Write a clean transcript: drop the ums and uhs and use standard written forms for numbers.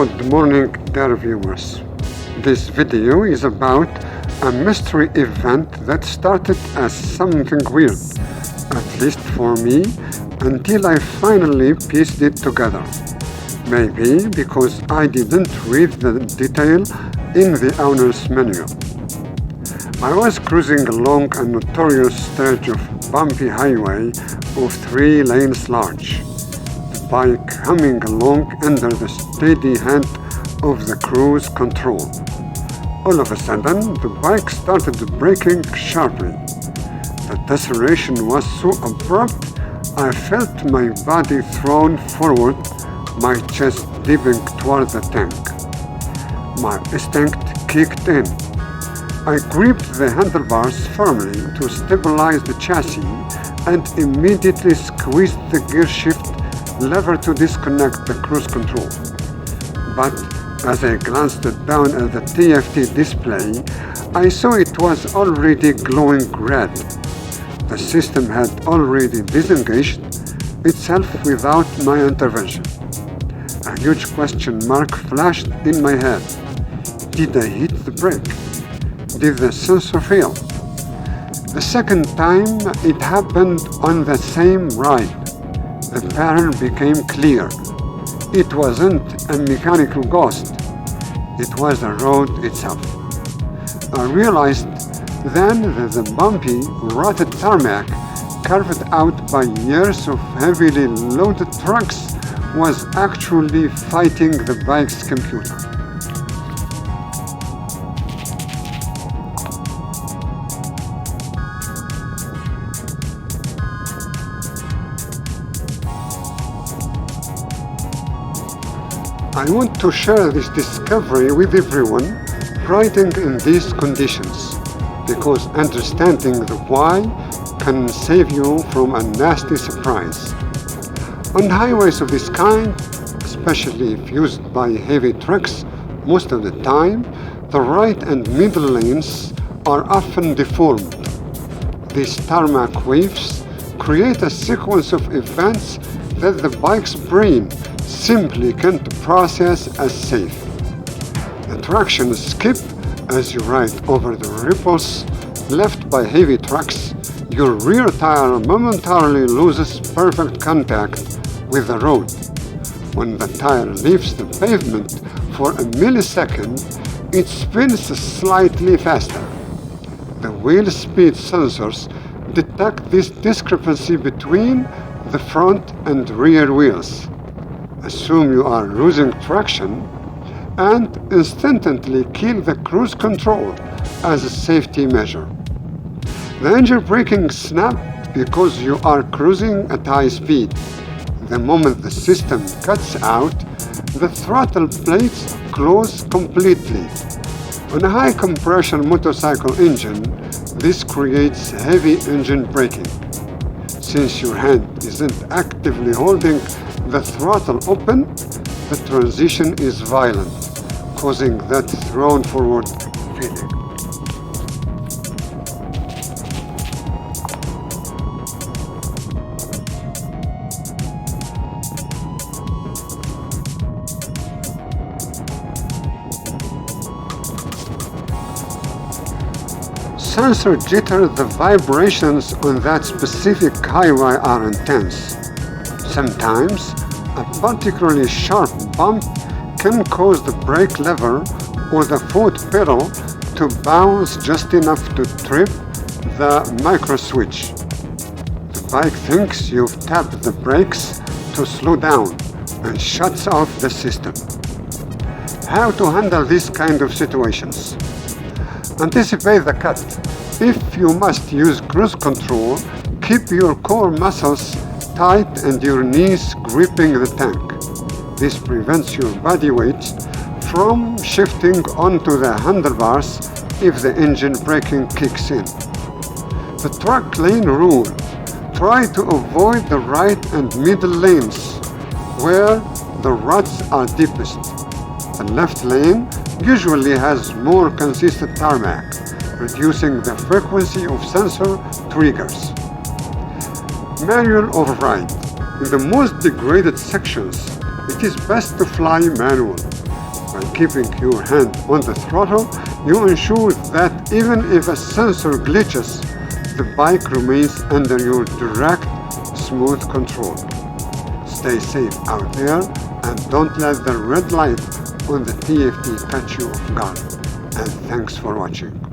Good morning, dear viewers. This video is about a mystery event that started as something weird, at least for me, until I finally pieced it together. Maybe because I didn't read the detail in the owner's manual. I was cruising along a notorious stretch of bumpy highway of 3 lanes large, the bike humming along under the steady hand of the cruise control. All of a sudden, the bike started braking sharply. The deceleration was so abrupt, I felt my body thrown forward, my chest dipping toward the tank. My instinct kicked in. I gripped the handlebars firmly to stabilize the chassis and immediately squeezed the gear shift lever to disconnect the cruise control. But as I glanced down at the TFT display, I saw it was already glowing red. The system had already disengaged itself without my intervention. A huge question mark flashed in my head. Did I hit the brake? Did the sensor fail? The second time it happened on the same ride. The pattern became clear. It wasn't a mechanical ghost. It was the road itself. I realized then that the bumpy, rotted tarmac, carved out by years of heavily loaded trucks, was actually fighting the bike's computer. I want to share this discovery with everyone riding in these conditions, because understanding the why can save you from a nasty surprise. On highways of this kind, especially if used by heavy trucks, most of the time, the right and middle lanes are often deformed. These tarmac waves create a sequence of events that the bike's brain simply can't process as safe. The traction skip as you ride over the ripples left by heavy trucks. Your rear tire momentarily loses perfect contact with the road. When the tire leaves the pavement for a millisecond, it spins slightly faster. The wheel speed sensors detect this discrepancy between the front and rear wheels, assume you are losing traction, and instantly kill the cruise control as a safety measure. The engine braking snapped because you are cruising at high speed. The moment the system cuts out, the throttle plates close completely. On a high compression motorcycle engine, this creates heavy engine braking. Since your hand isn't actively holding the throttle open, the transition is violent, causing that thrown forward feeling. Sensor jitter, the vibrations on that specific highway are intense. Sometimes, a particularly sharp bump can cause the brake lever or the foot pedal to bounce just enough to trip the micro switch. The bike thinks you've tapped the brakes to slow down and shuts off the system. How to handle these kind of situations? Anticipate the cut. If you must use cruise control, keep your core muscles tight and your knees gripping the tank. This prevents your body weight from shifting onto the handlebars if the engine braking kicks in. The truck lane rule: try to avoid the right and middle lanes where the ruts are deepest. The left lane usually has more consistent tarmac, reducing the frequency of sensor triggers. Manual override. In the most degraded sections, it is best to fly manual. By keeping your hand on the throttle, you ensure that even if a sensor glitches, the bike remains under your direct, smooth control. Stay safe out there and don't let the red light on the TFT catch you off guard. And thanks for watching.